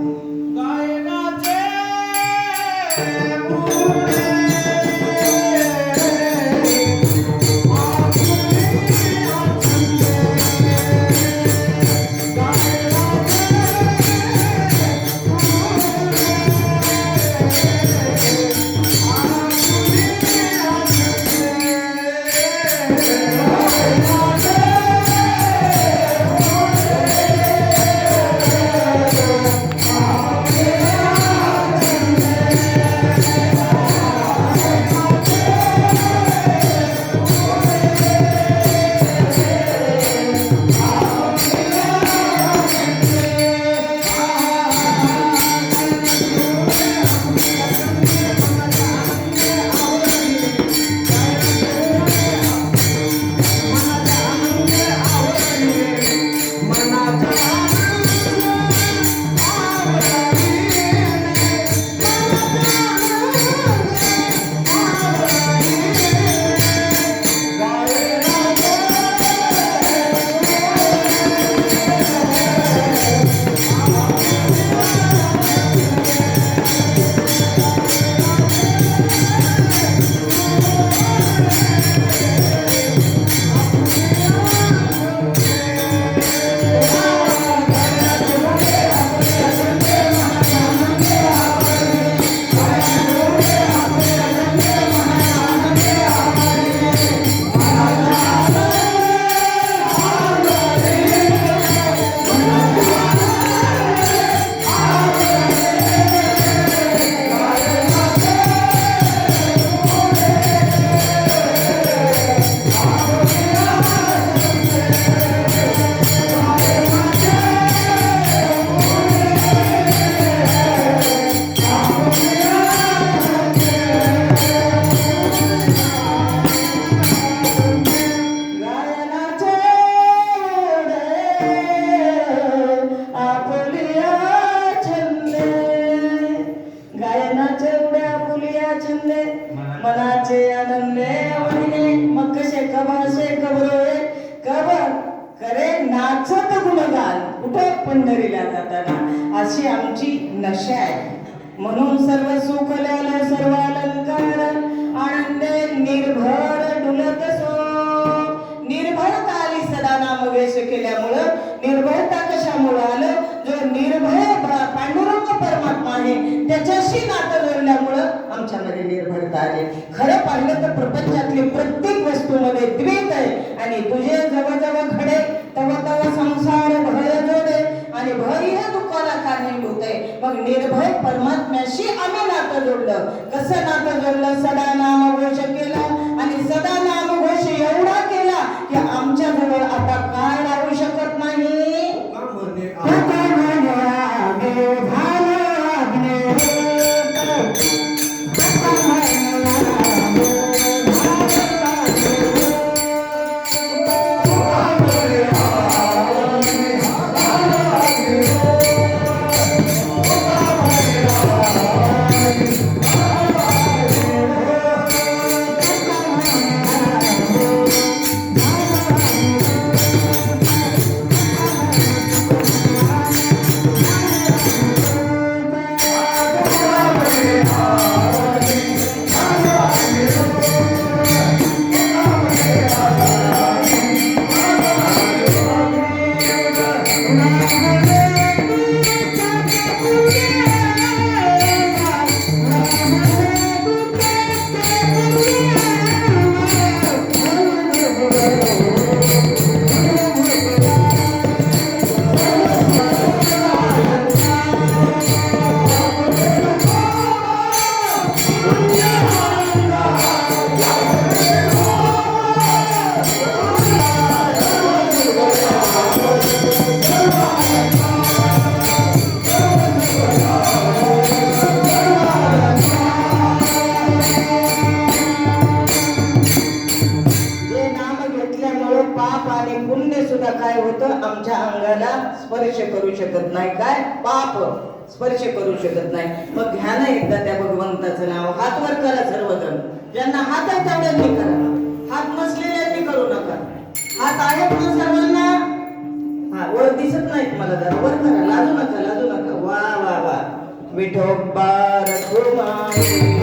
गायनाचे पुढे मनाचे आनंदे वहिने. मग कसे कबासे कबरोळे कबर करे नाचत गुणगान कुठे पंढरीला जाताना. अशी आमची नशा आहे. म्हणून सर्व सुखल्याला सर्व अलंकार आनंदे निर्भर डुलत सो. निर्भरता आली सदा नामवेश केल्यामुळं. निर्भरता कशामुळं आलं, जो निर्भय पांडुरंग परमात्मा आहे त्याच्याशी नातं जोडल्यामुळं आमच्यामध्ये निर्भरता आली. खरं पाहिलं तर प्रपंचातली प्रत्येक वस्तूमध्ये द्वैत आहे. आणि तुझे जवळ घडे तव तव संसार भय जोडे. आणि भय हे दुःखाला कारणीभूत आहे. मग निर्भय परमात्म्याशी आम्ही नातं जोडलं. कसं नातं जोडलं, सदा नामघोष केला. आणि सदा नामघोष एवढा केला की आमच्या जवळ आता काय राहू शकत नाही. करू शकत नाही. काय पाप स्पर्श करू शकत नाही. मग घ्या ना एकदा त्या भगवंताचं नाव. हात वर करा सर्वजण. ज्यांना हात आहे तेवढ्यांनी करा, हात नसलेल्यांनी करू नका. हात आहेत ना सर्वांना? हा, वर दिसत नाहीत मला, जरा वर करा. लाजू नका, लाजू नका. वा वा वा. विठोबा रखुमाई.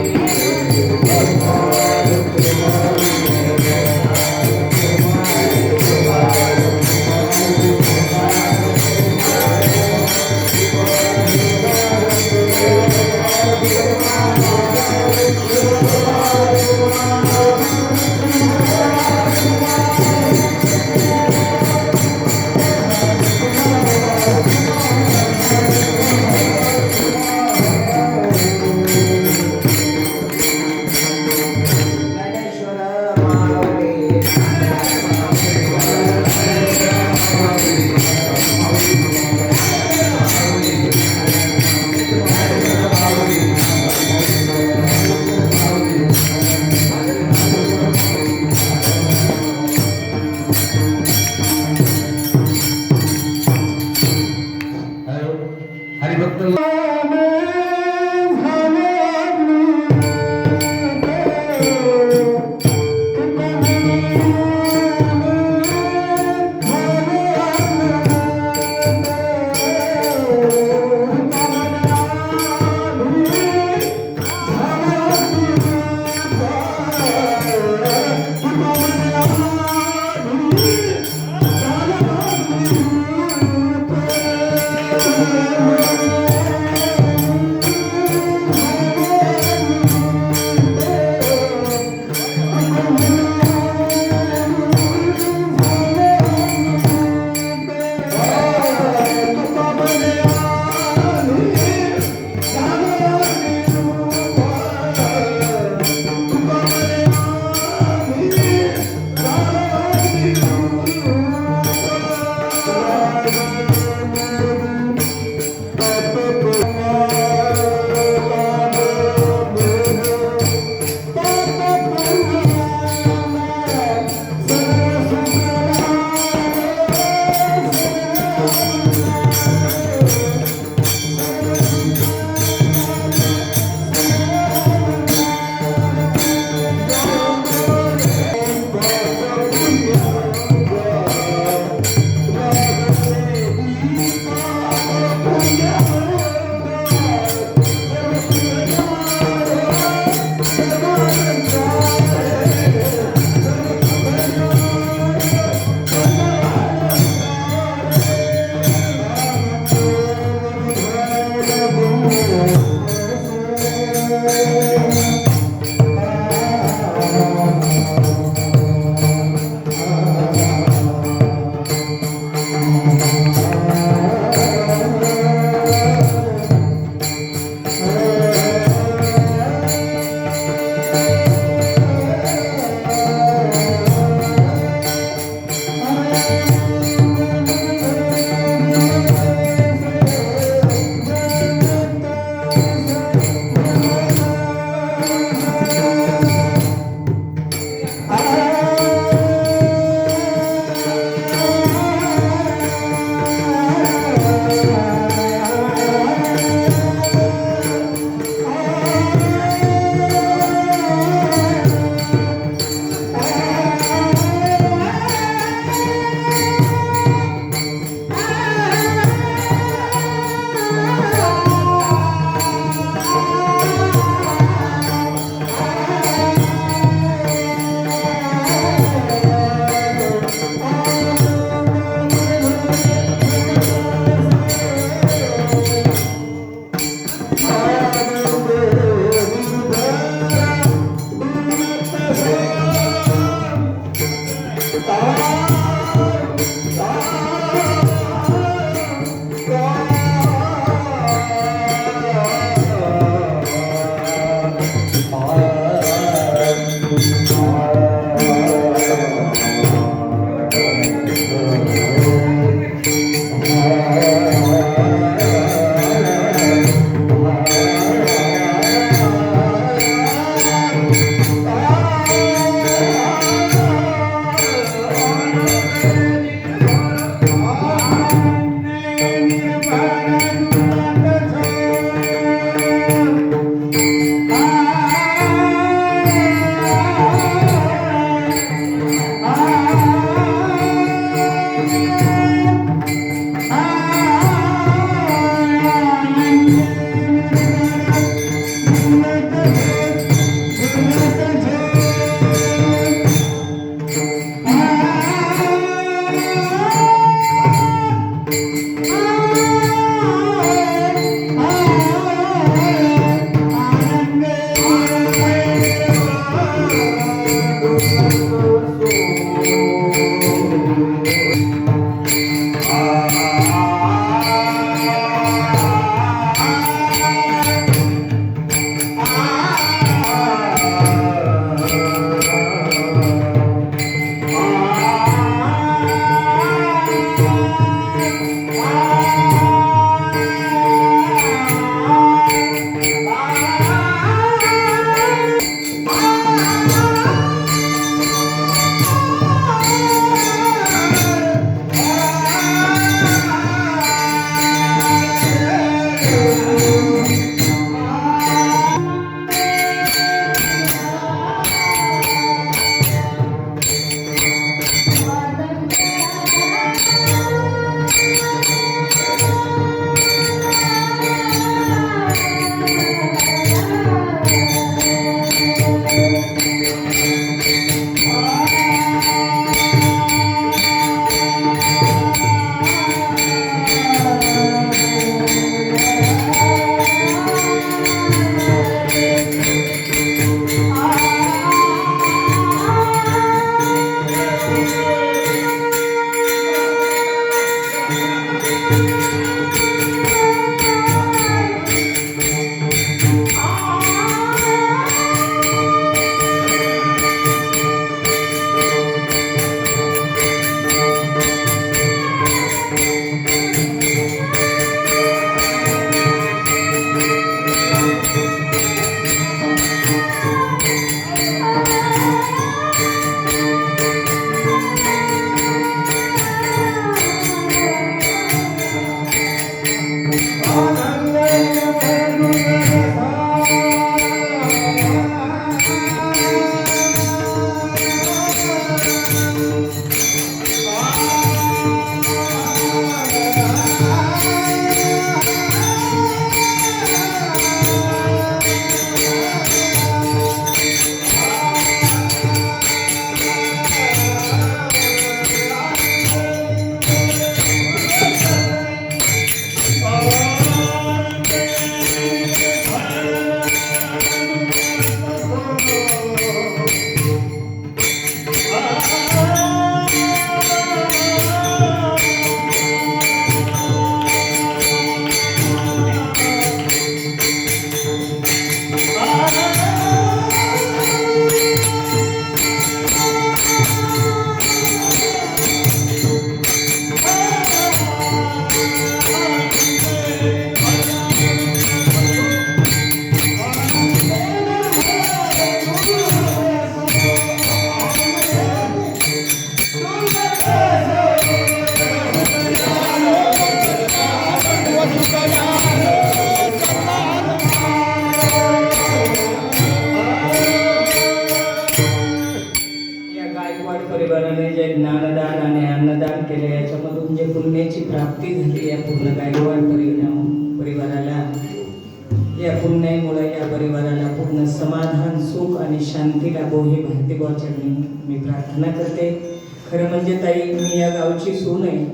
शांती लाभो हे भारती बुवाचरणी मी प्रार्थना करते. खरं म्हणजे ताई, मी या गावची सून आहे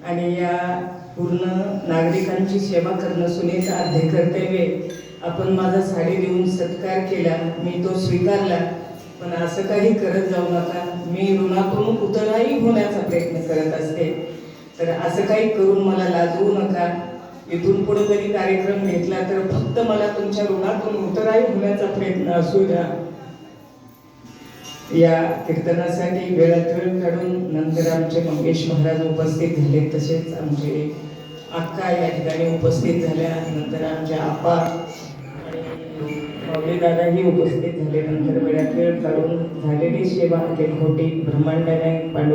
आणि या पूर्ण नागरिकांची सेवा करणं सुनेचं आद्य कर्तव्य आहे. आपण माझा साडी देऊन सत्कार केला, मी तो स्वीकारला, पण असं काही करत जाऊ नका. मी ऋणातून उतराई होण्याचा प्रयत्न करत असते, तर असं काही करून मला लाजवू नका. इथून पुढे कधी कार्यक्रम घेतला तर फक्त मला तुमच्या ऋणातून उतराई होण्याचा प्रयत्न असू द्या. या कीर्तनासाठी वेळात वेळ काढून नंतर आमचे मंगेश महाराज उपस्थित झाले, तसेच आमचे अक्का या ठिकाणी उपस्थित झाल्या, नंतर आमचे आप्पा आणि दादाही उपस्थित झाले. नंतर वेळात वेळ काढून झालेली सेवा अखेर खोटी ब्रह्मांडाने पांडू